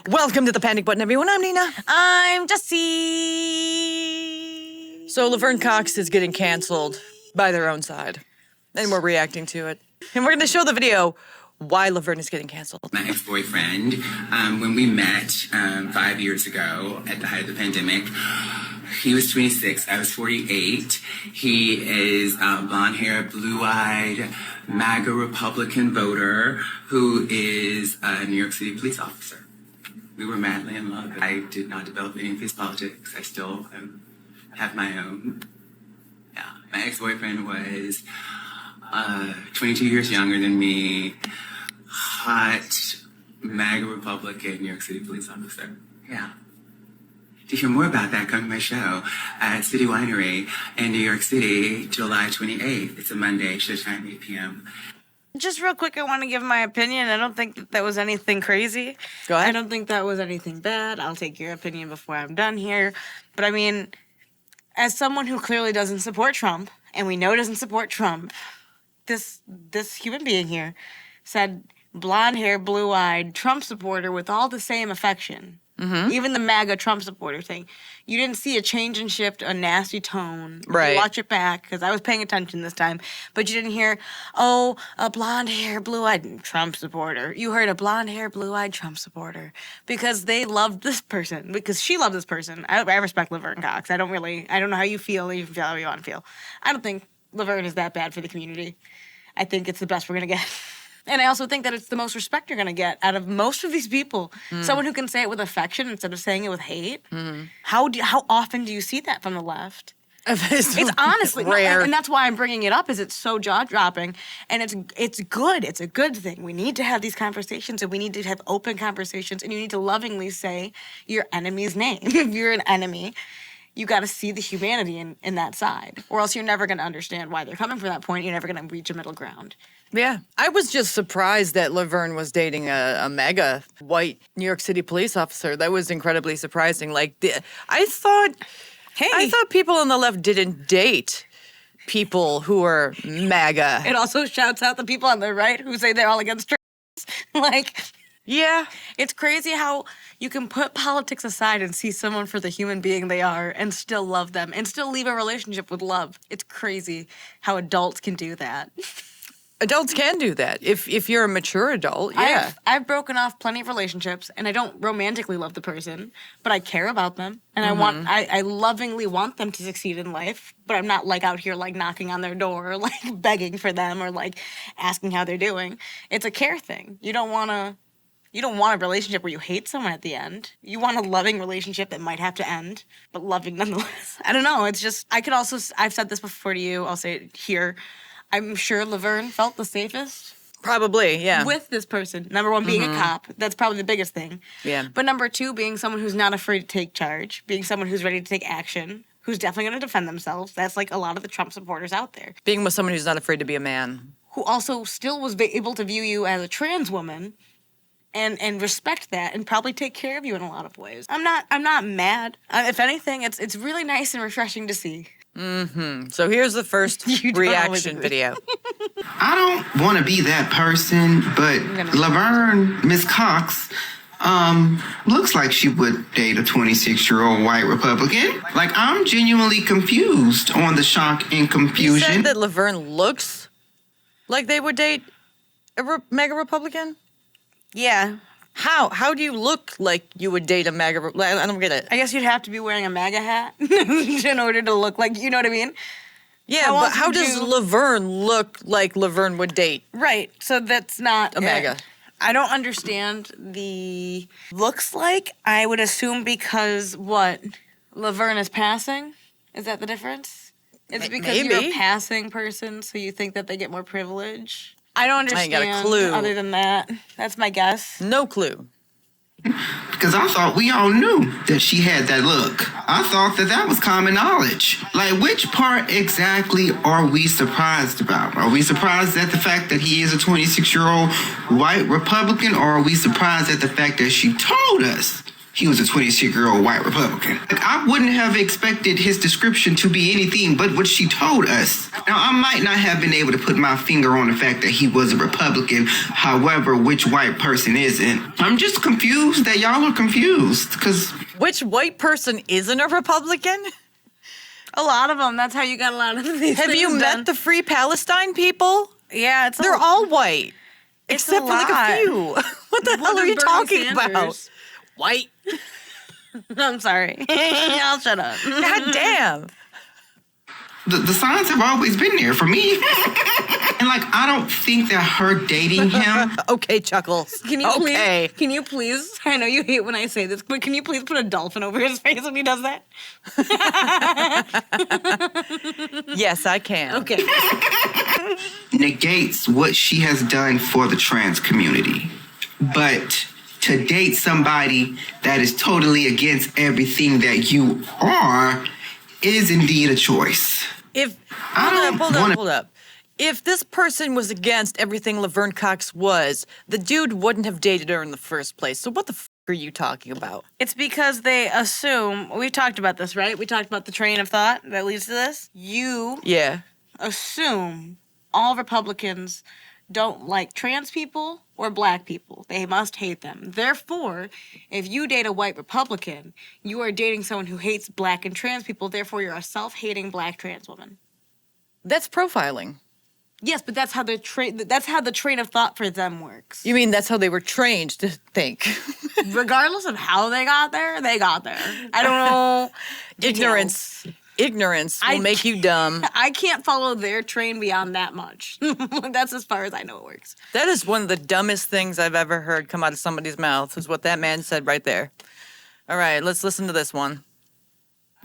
Welcome to the Panic Button, everyone. I'm Nina. I'm Jessie. So Laverne Cox is getting canceled by their own side, and we're reacting to it. And we're going to show the video why Laverne is getting canceled. My ex-boyfriend, when we met 5 years ago at the height of the pandemic, he was 26, I was 48. He is blonde hair, blue-eyed, MAGA Republican voter who is a New York City police officer. We were madly in love. I did not develop any of his politics. I still have my own. Yeah, my ex-boyfriend was 22 years younger than me, hot MAGA Republican New York City police officer. Yeah. To hear more about that, come to my show at City Winery in New York City, July 28th. It's a Monday, show time 8 p.m. Just real quick, I want to give my opinion. I don't think that was anything crazy. Go ahead. I don't think that was anything bad. I'll take your opinion before I'm done here. But I mean, as someone who clearly doesn't support Trump, and we know doesn't support Trump, this human being here said blonde hair, blue-eyed Trump supporter with all the same affection. Mm-hmm. Even the MAGA Trump supporter thing. You didn't see a change and shift, a nasty tone. Right. You watch it back, because I was paying attention this time. But you didn't hear, oh, a blonde hair, blue-eyed Trump supporter. You heard a blonde hair, blue-eyed Trump supporter. Because they loved this person. Because she loved this person. I respect Laverne Cox. I don't know how you feel. You can feel how you want to feel. I don't think Laverne is that bad for the community. I think it's the best we're going to get. And I also think that it's the most respect you're going to get out of most of these people. Someone who can say it with affection instead of saying it with hate. How often do you see that from the left? It's honestly rare. And that's why I'm bringing it up, is it's so jaw-dropping. And it's good. It's a good thing. We need to have these conversations, and we need to have open conversations, and you need to lovingly say your enemy's name. If you're an enemy, you got to see the humanity in that side, or else you're never going to understand why they're coming from that point. You're never going to reach a middle ground. Yeah. I was just surprised that Laverne was dating a MAGA white New York City police officer. That was incredibly surprising. I thought people on the left didn't date people who are MAGA. It also shouts out the people on the right who say they're all against trans. Yeah. It's crazy how you can put politics aside and see someone for the human being they are and still love them and still leave a relationship with love. It's crazy how adults can do that. Adults can do that. If you're a mature adult, yeah. I've broken off plenty of relationships, and I don't romantically love the person, but I care about them, and I lovingly want them to succeed in life, but I'm not out here knocking on their door or begging for them or asking how they're doing. It's a care thing. You don't want a relationship where you hate someone at the end. You want a loving relationship that might have to end, but loving nonetheless. I don't know. It's just, I've said this before to you. I'll say it here. I'm sure Laverne felt the safest. Probably, yeah. With this person. Number one, being a cop. That's probably the biggest thing. Yeah. But number two, being someone who's not afraid to take charge. Being someone who's ready to take action. Who's definitely going to defend themselves. That's a lot of the Trump supporters out there. Being with someone who's not afraid to be a man. Who also still was able to view you as a trans woman. And respect that, and probably take care of you in a lot of ways. I'm not mad. If anything, it's really nice and refreshing to see. Mm-hmm. So here's the first reaction video. I don't want to be that person, but Laverne, Miss Cox, looks like she would date a 26-year-old white Republican. I'm genuinely confused on the shock and confusion. You said that Laverne looks like they would date a MAGA Republican? Yeah. How do you look like you would date a MAGA? I don't get it. I guess you'd have to be wearing a MAGA hat in order to look like, you know what I mean? Yeah, but how does Laverne look like Laverne would date? Right, so that's not a MAGA. I don't understand the looks like. I would assume because Laverne is passing? Is that the difference? Is it because you're a passing person, so you think that they get more privilege? I don't understand. I ain't got a clue. Other than that, that's my guess. No clue. Because I thought we all knew that she had that look. I thought that was common knowledge. Which part exactly are we surprised about? Are we surprised at the fact that he is a 26-year-old white Republican, or are we surprised at the fact that she told us he was a 26-year-old white Republican. Like, I wouldn't have expected his description to be anything but what she told us. Now, I might not have been able to put my finger on the fact that he was a Republican. However, which white person isn't? I'm just confused that y'all are confused, because... Which white person isn't a Republican? A lot of them. That's how you got a lot of these Have things you done. met the Free Palestine people? Yeah, They're all white. It's Except a for like a lot. few. What the hell are you Bernie talking Sanders? about? White. I'm sorry. I'll shut up. God damn. The signs have always been there for me. And, like, I don't think that her dating him... Okay, Chuckles. Can you okay. please? Can you please? I know you hate when I say this, but can you please put a dolphin over his face when he does that? Yes, I can. Okay. negates what she has done for the trans community. But to date somebody that is totally against everything that you are is indeed a choice. Hold up. If this person was against everything Laverne Cox was, the dude wouldn't have dated her in the first place. So what the f*** are you talking about? It's because they assume, we talked about this, right? We talked about the train of thought that leads to this. You Yeah. assume all Republicans don't like trans people or black people. They must hate them. Therefore, if you date a white Republican, you are dating someone who hates black and trans people. Therefore, you're a self-hating black trans woman. That's profiling. Yes, but that's how the train of thought for them works. You mean that's how they were trained to think? Regardless of how they got there, they got there. I don't know. details. Ignorance will make you dumb. I can't follow their train beyond that much. That's as far as I know it works. That is one of the dumbest things I've ever heard come out of somebody's mouth, is what that man said right there. All right, let's listen to this one.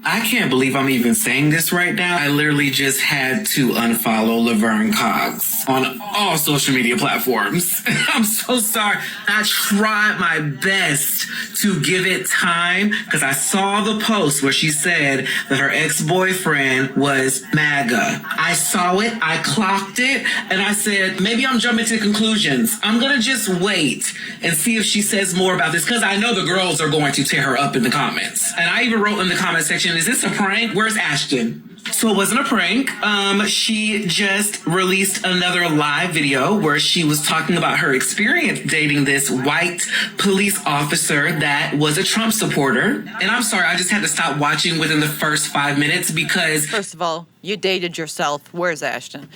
I can't believe I'm even saying this right now. I literally just had to unfollow Laverne Cox on all social media platforms. I'm so sorry. I tried my best to give it time because I saw the post where she said that her ex-boyfriend was MAGA. I saw it, I clocked it, and I said, maybe I'm jumping to conclusions. I'm going to just wait and see if she says more about this because I know the girls are going to tear her up in the comments. And I even wrote in the comment section, is this a prank? Where's Ashton? So it wasn't a prank. She just released another live video where she was talking about her experience dating this white police officer that was a Trump supporter. And I'm sorry, I just had to stop watching within the first 5 minutes because... First of all, you dated yourself. Where's Ashton?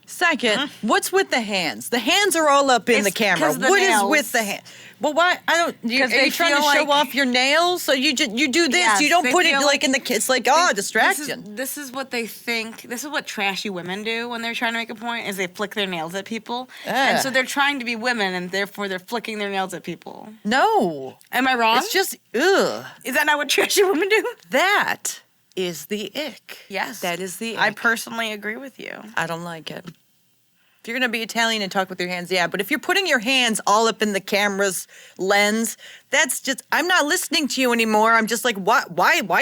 Second, what's with the hands? The hands are all up in the camera. What is with the hands? Well, why? I don't. Are you trying to show off your nails? So you do this. Yes, you don't they put it feel like in the. It's like distraction. This is what they think. This is what trashy women do when they're trying to make a point. Is they flick their nails at people, and so they're trying to be women, and therefore they're flicking their nails at people. No, am I wrong? It's just ugh. Is that not what trashy women do? That is the ick. Yes, that is the ick. I personally agree with you. I don't like it. If you're going to be Italian and talk with your hands, yeah. But if you're putting your hands all up in the camera's lens, that's just, I'm not listening to you anymore. I'm just like, why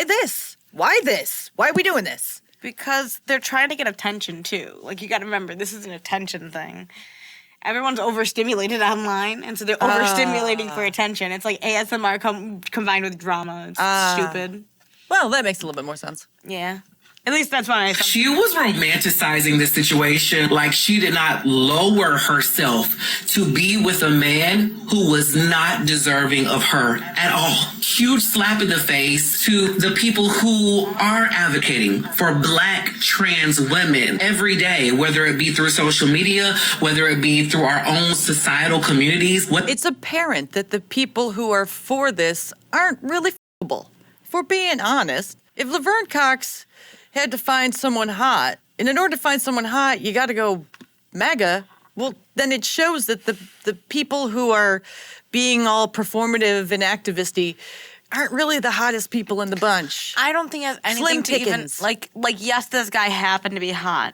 this? Why this? Why are we doing this? Because they're trying to get attention, too. Like, you got to remember, this is an attention thing. Everyone's overstimulated online, and so they're overstimulating for attention. It's like ASMR combined with drama. It's stupid. Well, that makes a little bit more sense. Yeah. At least that's what I thought. She was romanticizing this situation like she did not lower herself to be with a man who was not deserving of her at all. Huge slap in the face to the people who are advocating for black trans women every day, whether it be through social media, whether it be through our own societal communities. It's apparent that the people who are for this aren't really f***able. If we're being honest, if Laverne Cox had to find someone hot, and in order to find someone hot, you got to go MAGA. Well, then it shows that the people who are being all performative and activisty aren't really the hottest people in the bunch. I don't think it has anything to even like. Yes, this guy happened to be hot,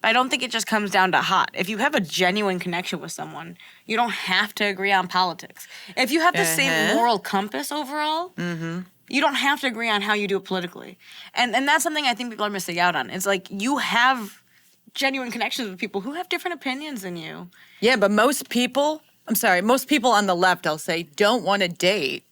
but I don't think it just comes down to hot. If you have a genuine connection with someone, you don't have to agree on politics. If you have the same moral compass overall. Mm-hmm. You don't have to agree on how you do it politically. And that's something I think people are missing out on. It's like you have genuine connections with people who have different opinions than you. Yeah, but most people on the left, I'll say, don't want to date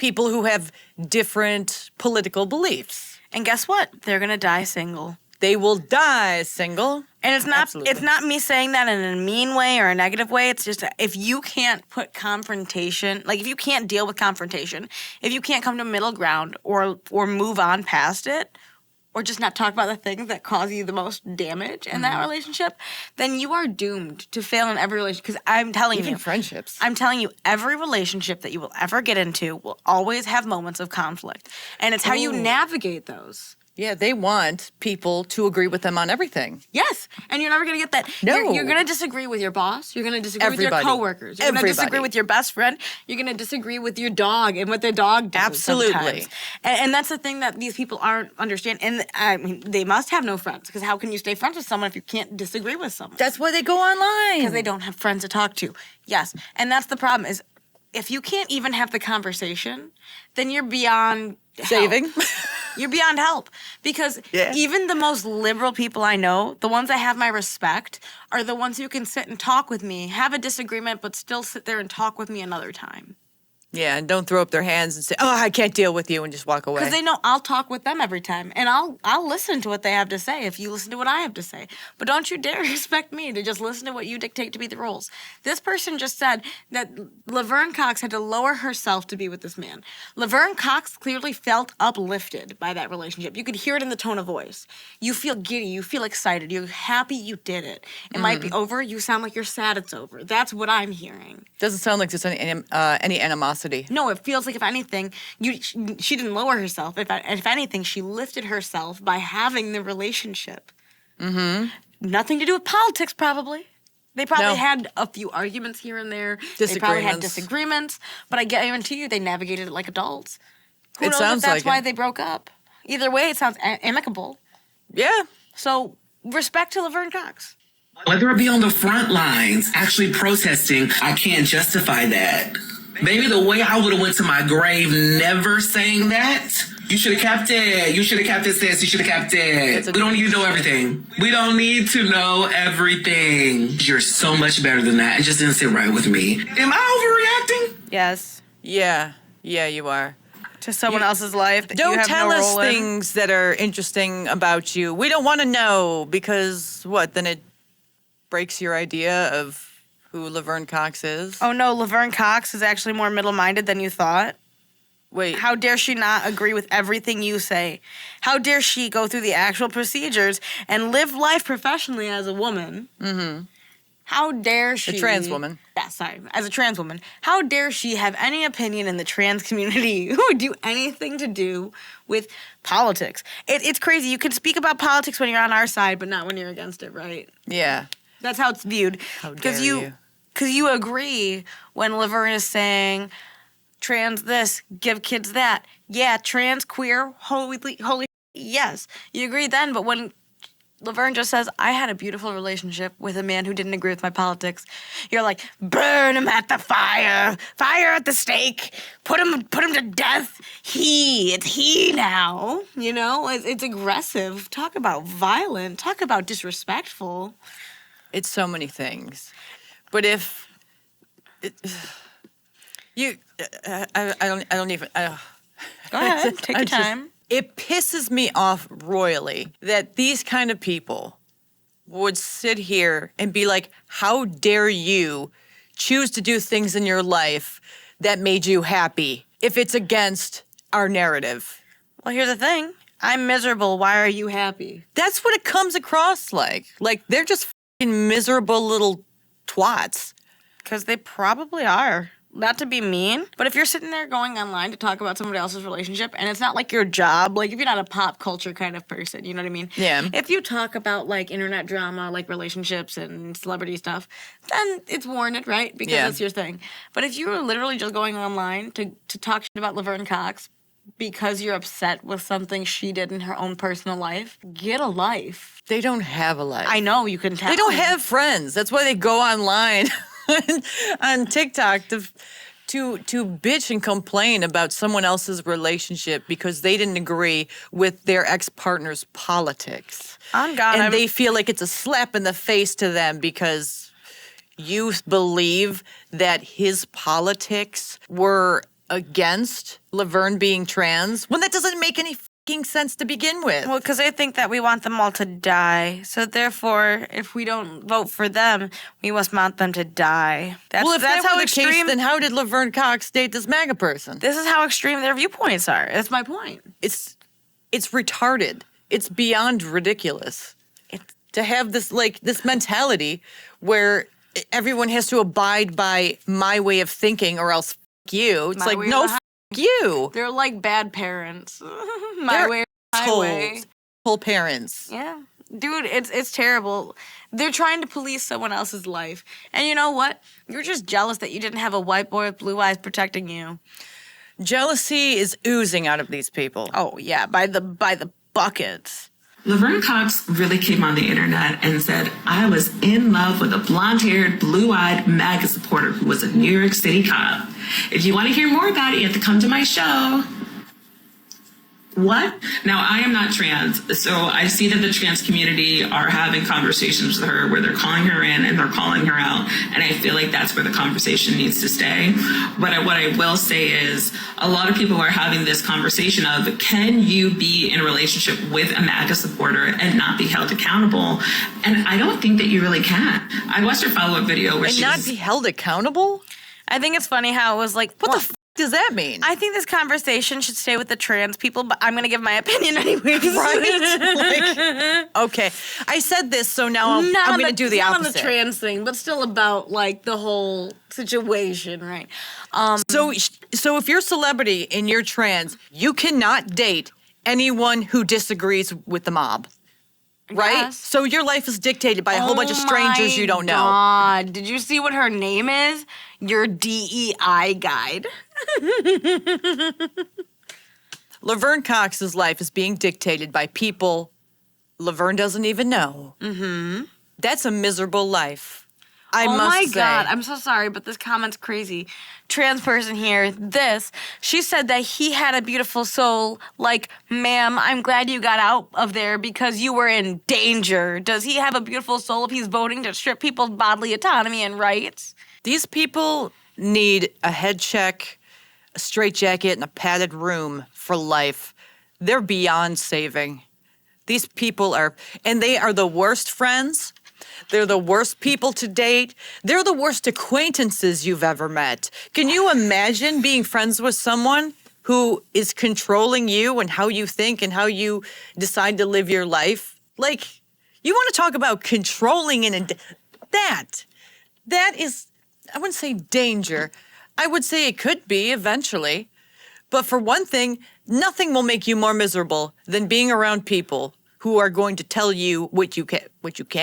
people who have different political beliefs. And guess what? They're going to die single. They will die single. And it's not Absolutely. it's not me saying that in a mean way or a negative way. It's just if you can't put confrontation, like if you can't deal with confrontation, if you can't come to middle ground or move on past it, or just not talk about the things that cause you the most damage in that relationship, then you are doomed to fail in every relationship. Because I'm telling Even you, friendships. I'm telling you, every relationship that you will ever get into will always have moments of conflict, and it's how you navigate those. Yeah, they want people to agree with them on everything. Yes, and you're never going to get that. No. You're going to disagree with your boss. You're going to disagree with Everybody. your coworkers. You're going to disagree Everybody. with your best friend. You're going to disagree with your dog and what the dog does. Absolutely. Sometimes. And that's the thing that these people aren't understanding. And I mean, they must have no friends, because how can you stay friends with someone if you can't disagree with someone? That's why they go online. Because they don't have friends to talk to. Yes, and that's the problem is if you can't even have the conversation, then you're beyond help. Saving. You're beyond help. Because even the most liberal people I know, the ones that have my respect, are the ones who can sit and talk with me, have a disagreement, but still sit there and talk with me another time. Yeah, and don't throw up their hands and say, "Oh, I can't deal with you," and just walk away. Because they know I'll talk with them every time, and I'll listen to what they have to say if you listen to what I have to say. But don't you dare expect me to just listen to what you dictate to be the rules. This person just said that Laverne Cox had to lower herself to be with this man. Laverne Cox clearly felt uplifted by that relationship. You could hear it in the tone of voice. You feel giddy. You feel excited. You're happy you did it. It might be over. You sound like you're sad it's over. That's what I'm hearing. Doesn't sound like there's any animosity. No, it feels like if anything, she didn't lower herself. If anything, she lifted herself by having the relationship. Mm-hmm. Nothing to do with politics, probably. They probably had a few arguments here and there. They probably had disagreements. But I guarantee you, they navigated it like adults. Who knows if that's why they broke up? Either way, it sounds amicable. Yeah. So respect to Laverne Cox. Whether it be on the front lines, actually protesting, I can't justify that. Maybe the way I would have went to my grave never saying that. You should have kept it. You should have kept it, sis. You should have kept it. We don't need to know everything. We don't need to know everything. You're so much better than that. It just didn't sit right with me. Am I overreacting? Yes. Yeah. Yeah, you are. To someone else's life that Don't you have tell no us role in. things that are interesting about you. We don't want to know because what? Then it breaks your idea of who Laverne Cox is. Oh no, Laverne Cox is actually more middle-minded than you thought. Wait. How dare she not agree with everything you say? How dare she go through the actual procedures and live life professionally as a woman? Mm-hmm. How dare she... A trans woman. Yeah, sorry. As a trans woman. How dare she have any opinion in the trans community who would do anything to do with politics? It's crazy. You can speak about politics when you're on our side, but not when you're against it, right? Yeah. That's how it's viewed. How dare you? Because you agree when Laverne is saying, trans this, give kids that. Yeah, trans, queer, holy, yes. You agree then, but when Laverne just says, I had a beautiful relationship with a man who didn't agree with my politics, you're like, burn him at the fire at the stake, put him to death. It's he now. You know, it's aggressive. Talk about violent. Talk about disrespectful. It's so many things. But if you, I don't even. Go ahead, take your time. It pisses me off royally that these kind of people would sit here and be like, "How dare you choose to do things in your life that made you happy if it's against our narrative?" Well, here's the thing. I'm miserable. Why are you happy? That's what it comes across like. Like they're just fucking miserable little twats. Because they probably are. Not to be mean, but if you're sitting there going online to talk about somebody else's relationship and it's not like your job, like if you're not a pop culture kind of person, you know what I mean? Yeah. If you talk about like internet drama, like relationships and celebrity stuff, then it's warranted, right? Because that's your thing. But if you were literally just going online to talk shit about Laverne Cox because you're upset with something she did in her own personal life, get a life. They don't have a life. I know, you can tell. They don't have friends. That's why they go online on TikTok to bitch and complain about someone else's relationship because they didn't agree with their ex-partner's politics. On God, and they feel like it's a slap in the face to them because you believe that his politics were against Laverne being trans when that doesn't make any fucking sense to begin with. Well, because I think that we want them all to die. So therefore, if we don't vote for them, we must want them to die. If that's how the case, then how did Laverne Cox date this MAGA person? This is how extreme their viewpoints are. That's my point. It's retarded. It's beyond ridiculous to have this mentality where everyone has to abide by my way of thinking or else f*** you. It's no, f*** you. They're like bad parents. My way or highway. Whole parents. Yeah. Dude, it's terrible. They're trying to police someone else's life. And you know what? You're just jealous that you didn't have a white boy with blue eyes protecting you. Jealousy is oozing out of these people. Oh, yeah, by the buckets. Laverne Cox really came on the internet and said, I was in love with a blonde-haired, blue-eyed MAGA supporter who was a New York City cop. If you want to hear more about it, you have to come to my show. What? Now, I am not trans, so I see that the trans community are having conversations with her where they're calling her in and they're calling her out, and I feel like that's where the conversation needs to stay. But what I will say is a lot of people are having this conversation of, can you be in a relationship with a MAGA supporter and not be held accountable? And I don't think that you really can. I watched her follow-up video where be held accountable? I think it's funny how it was like, what the f*** does that mean? I think this conversation should stay with the trans people, but I'm going to give my opinion anyways. Right? Okay. I said this, so now I'm going to do the opposite. Not on the trans thing, but still about, the whole situation, right? So if you're a celebrity and you're trans, you cannot date anyone who disagrees with the mob. Right? Yes. So your life is dictated by a whole bunch of strangers you don't know. God. Did you see what her name is? Your DEI guide. Laverne Cox's life is being dictated by people Laverne doesn't even know. Mm-hmm. That's a miserable life. I must say. Oh my God, I'm so sorry, but this comment's crazy. Trans person here, she said that he had a beautiful soul. Like, ma'am, I'm glad you got out of there because you were in danger. Does he have a beautiful soul if he's voting to strip people's bodily autonomy and rights? These people need a head check, a straitjacket, and a padded room for life. They're beyond saving. These people they are the worst friends. They're the worst people to date. They're the worst acquaintances you've ever met. Can you imagine being friends with someone who is controlling you and how you think and how you decide to live your life? You want to talk about controlling that is, I wouldn't say danger. I would say it could be eventually. But for one thing, nothing will make you more miserable than being around people who are going to tell you what you can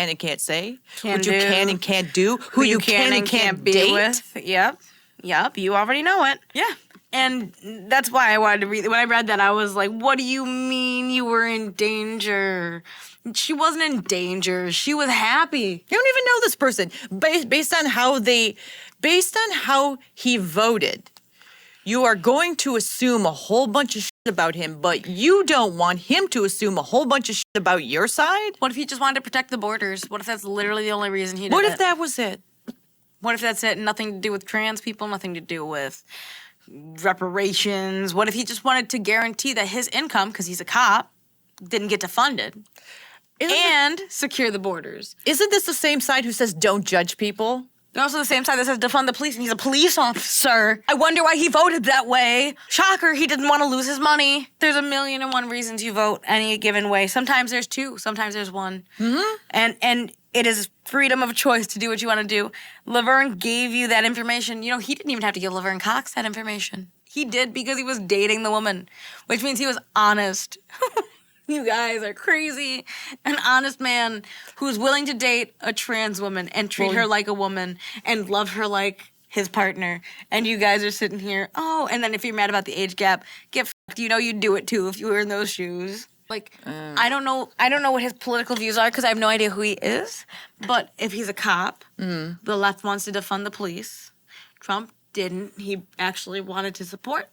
and can't say, what you can and can't do, who you can and can't date. With. Yep. You already know it. Yeah. And that's why I wanted to read it. When I read that, I was like, what do you mean you were in danger? She wasn't in danger. She was happy. You don't even know this person. Based on how he voted, you are going to assume a whole bunch of shit about him, but you don't want him to assume a whole bunch of shit about your side? What if he just wanted to protect the borders? What if that's literally the only reason he did it? What if that was it? What if that's it? Nothing to do with trans people, nothing to do with reparations. What if he just wanted to guarantee that his income, because he's a cop, didn't get defunded? And secure the borders. Isn't this the same side who says don't judge people? They're also the same side that says defund the police, and he's a police officer. I wonder why he voted that way. Shocker, he didn't want to lose his money. There's 1,000,001 reasons you vote any given way. Sometimes there's 2, sometimes there's 1. Mm-hmm. And it is freedom of choice to do what you want to do. Laverne gave you that information. You know, he didn't even have to give Laverne Cox that information. He did because he was dating the woman, which means he was honest. You guys are crazy. An honest man who's willing to date a trans woman and treat her like a woman and love her like his partner. And you guys are sitting here, and then if you're mad about the age gap, get f***ed. You know you'd do it too if you were in those shoes. I don't know what his political views are because I have no idea who he is. But if he's a cop, the left wants to defund the police. Trump didn't. He actually wanted to support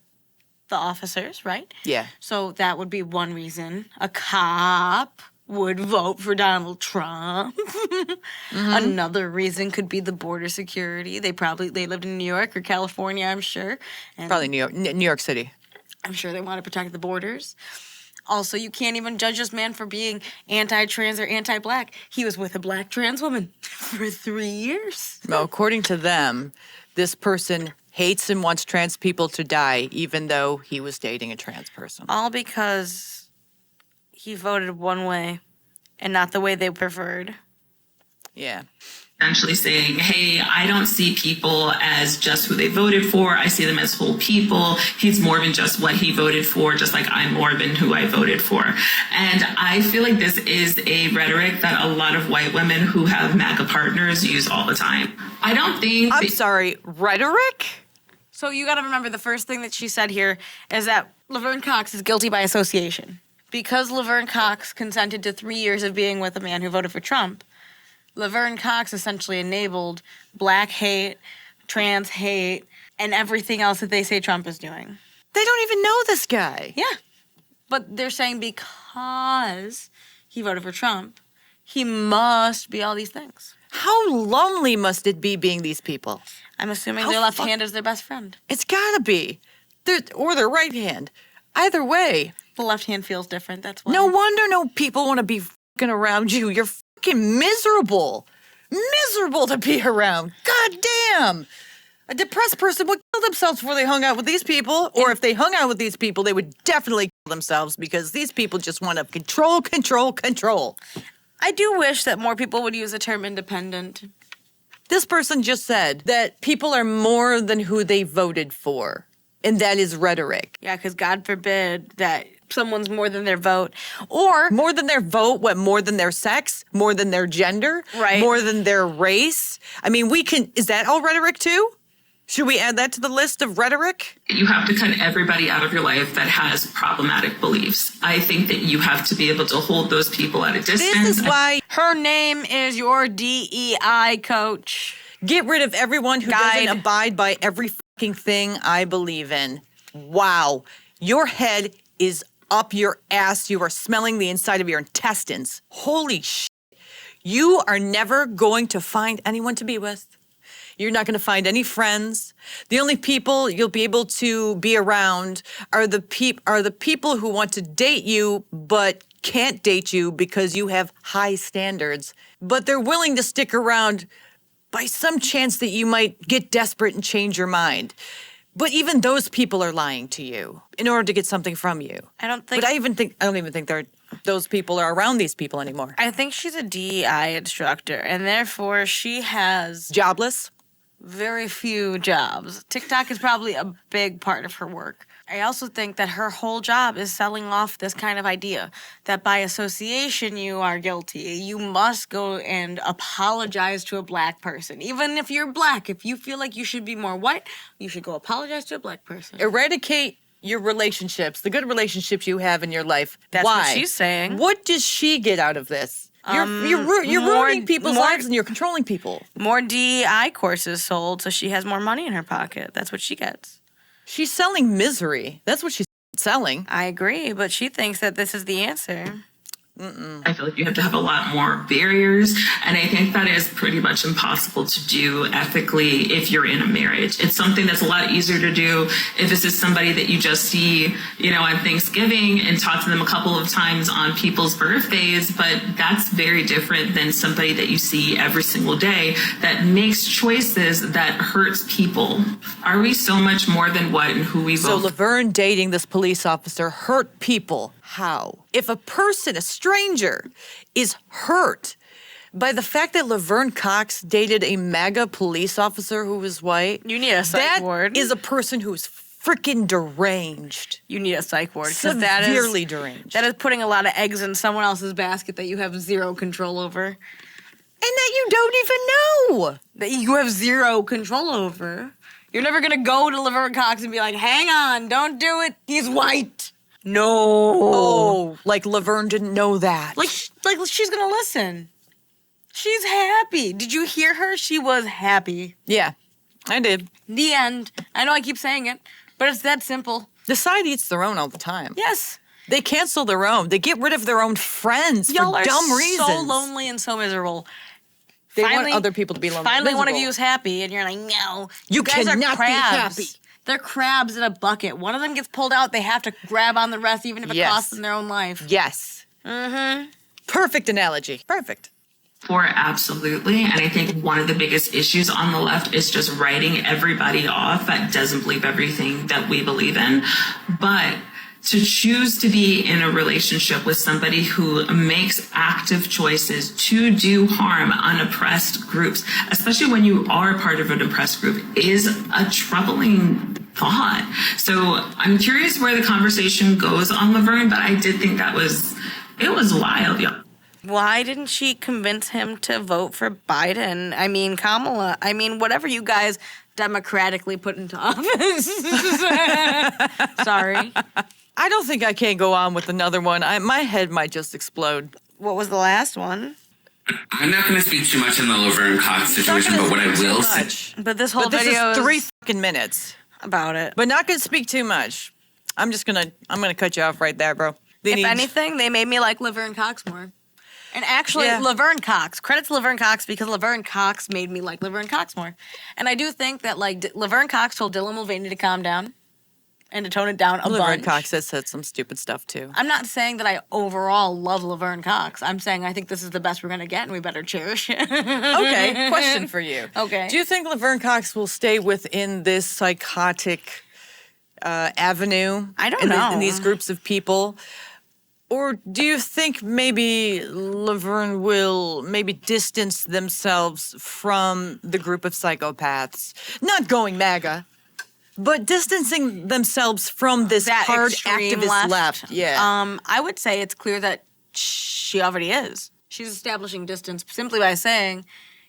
the officers, right? Yeah. So that would be one reason. A cop would vote for Donald Trump. Another reason could be the border security. They lived in New York or California, I'm sure. And Probably New York City. I'm sure they want to protect the borders. Also, you can't even judge this man for being anti-trans or anti-black. He was with a black trans woman for 3 years. Well, according to them, this person hates and wants trans people to die, even though he was dating a trans person. All because he voted one way and not the way they preferred. Yeah. Essentially saying, hey, I don't see people as just who they voted for. I see them as whole people. He's more than just what he voted for, just like I'm more than who I voted for. And I feel like this is a rhetoric that a lot of white women who have MAGA partners use all the time. I don't think... I'm sorry, rhetoric? So you got to remember the first thing that she said here is that Laverne Cox is guilty by association. Because Laverne Cox consented to 3 years of being with a man who voted for Trump, Laverne Cox essentially enabled black hate, trans hate, and everything else that they say Trump is doing. They don't even know this guy. Yeah. But they're saying because he voted for Trump, he must be all these things. How lonely must it be being these people? I'm assuming How their left fuck- hand is their best friend. It's gotta be. Or their right hand. Either way. The left hand feels different, that's why. No wonder no people want to be fucking around you. You're fucking miserable. Miserable to be around. God damn. A depressed person would kill themselves before they hung out with these people. Or if they hung out with these people, they would definitely kill themselves because these people just want to control, control, control. I do wish that more people would use the term independent. This person just said that people are more than who they voted for. And that is rhetoric. Yeah, because God forbid that someone's more than their vote. Or More than their vote, what, more than their sex? More than their gender? Right. More than their race? I mean, is that all rhetoric too? Should we add that to the list of rhetoric? You have to cut everybody out of your life that has problematic beliefs. I think that you have to be able to hold those people at a distance. This is why her name is your DEI coach. get rid of everyone who Guide. doesn't abide by every fucking thing I believe in. Wow. Your head is up your ass. You are smelling the inside of your intestines. Holy shit. You are never going to find anyone to be with. You're not going to find any friends. The only people you'll be able to be around are the people who want to date you but can't date you because you have high standards. But they're willing to stick around by some chance that you might get desperate and change your mind. But even those people are lying to you in order to get something from you. I don't think. But I don't even think those people are around these people anymore. I think she's a DEI instructor, and therefore she has Jobless? very few jobs. TikTok is probably a big part of her work. I also think that her whole job is selling off this kind of idea that by association you are guilty. You must go and apologize to a black person. Even if you're black, if you feel like you should be more white, you should go apologize to a black person. Eradicate your relationships, the good relationships you have in your life. That's Why? what she's saying. What does she get out of this? You're more- ruining people's more- lives and you're controlling people. More DEI courses sold, so she has more money in her pocket. That's what she gets. She's selling misery. That's what she's selling. I agree, but she thinks that this is the answer. I feel like you have to have a lot more barriers. And I think that is pretty much impossible to do ethically if you're in a marriage. It's something that's a lot easier to do if this is somebody that you just see, on Thanksgiving and talk to them a couple of times on people's birthdays. But that's very different than somebody that you see every single day that makes choices that hurts people. Are we so much more than what and who we So both Laverne dating this police officer hurt people. How? If a person, a stranger, is hurt by the fact that Laverne Cox dated a MAGA police officer who was white, You need a psych ward. That is a person who's freaking deranged. You need a psych ward. 'Cause that Severely deranged. That is putting a lot of eggs in someone else's basket that you have zero control over. And that you don't even know. That you have zero control over. You're never going to go to Laverne Cox and be like, hang on, don't do it. He's white. No. Oh, like Laverne didn't know that. Like she's going to listen. She's happy. Did you hear her? She was happy. Yeah, I did. The end. I know I keep saying it, but it's that simple. The side eats their own all the time. Yes. They cancel their own. They get rid of their own friends Y'all for are dumb reasons. so lonely and so miserable. They want other people to be lonely. Finally, one of miserable. you is happy, and you're like, no. You guys are cannot be crabs. happy. They're crabs in a bucket. One of them gets pulled out, they have to grab on the rest, even if it costs them their own life. Yes. Mm-hmm. Perfect analogy. Perfect. For absolutely. And I think one of the biggest issues on the left is just writing everybody off that doesn't believe everything that we believe in. But to choose to be in a relationship with somebody who makes active choices to do harm on oppressed groups, especially when you are part of an oppressed group, is a troubling thought. So I'm curious where the conversation goes on Laverne, but I did think it was wild, y'all. Why didn't she convince him to vote for Biden? I mean, Kamala. I mean, whatever you guys democratically put into office. Sorry. I don't think I can go on with another one. My head might just explode. What was the last one? I'm not going to speak too much on the Laverne Cox situation, but what I will say. But this whole But this video is 3 fucking minutes. about it. But not going to speak too much. I'm gonna cut you off right there, bro. If anything, they made me like Laverne Cox more. And actually, Yeah. Laverne Cox. Credit to Laverne Cox because Laverne Cox made me like Laverne Cox more. And I do think that Laverne Cox told Dylan Mulvaney to calm down and to tone it down a Laverne bunch. Cox has said some stupid stuff too. I'm not saying that I overall love Laverne Cox. I'm saying I think this is the best we're gonna get, and we better cherish it. Okay, question for you. Okay. Do you think Laverne Cox will stay within this psychotic avenue? I don't in know. In these groups of people? Or do you think maybe Laverne will maybe distance themselves from the group of psychopaths? Not going MAGA, but distancing themselves from this That hard extreme activist left. Yeah. I would say it's clear that she already is. She's establishing distance simply by saying,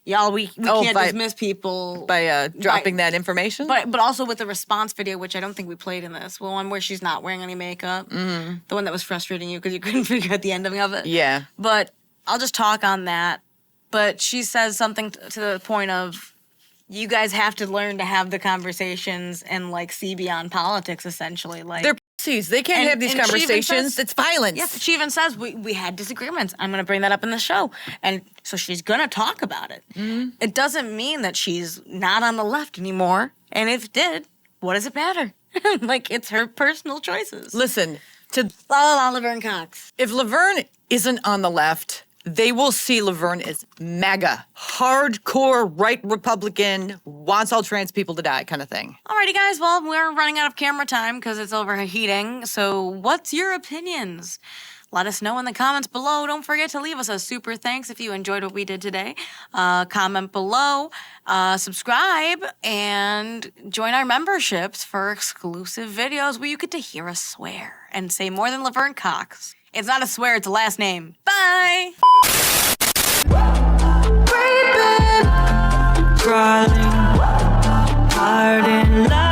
y'all, we can't dismiss people. By dropping that information? But also with the response video, which I don't think we played in this, the one where she's not wearing any makeup, the one that was frustrating you because you couldn't figure out the ending of it. Yeah. But I'll just talk on that. But she says something to the point of, you guys have to learn to have the conversations and see beyond politics, essentially. They're pussies. They can't have these and she even conversations. says- It's violence. Yes, she even says we had disagreements. I'm going to bring that up in the show. And so she's going to talk about it. Mm-hmm. It doesn't mean that she's not on the left anymore. And if it did, what does it matter? It's her personal choices. Listen, Laverne Cox. if Laverne isn't on the left, they will see Laverne as MAGA, hardcore right Republican, wants all trans people to die kind of thing. Alrighty, guys. Well, we're running out of camera time because it's overheating. So what's your opinions? Let us know in the comments below. Don't forget to leave us a super thanks if you enjoyed what we did today. Comment below, subscribe, and join our memberships for exclusive videos where you get to hear us swear and say more than Laverne Cox. It's not a swear, it's a last name. Bye! Crawling hard in love.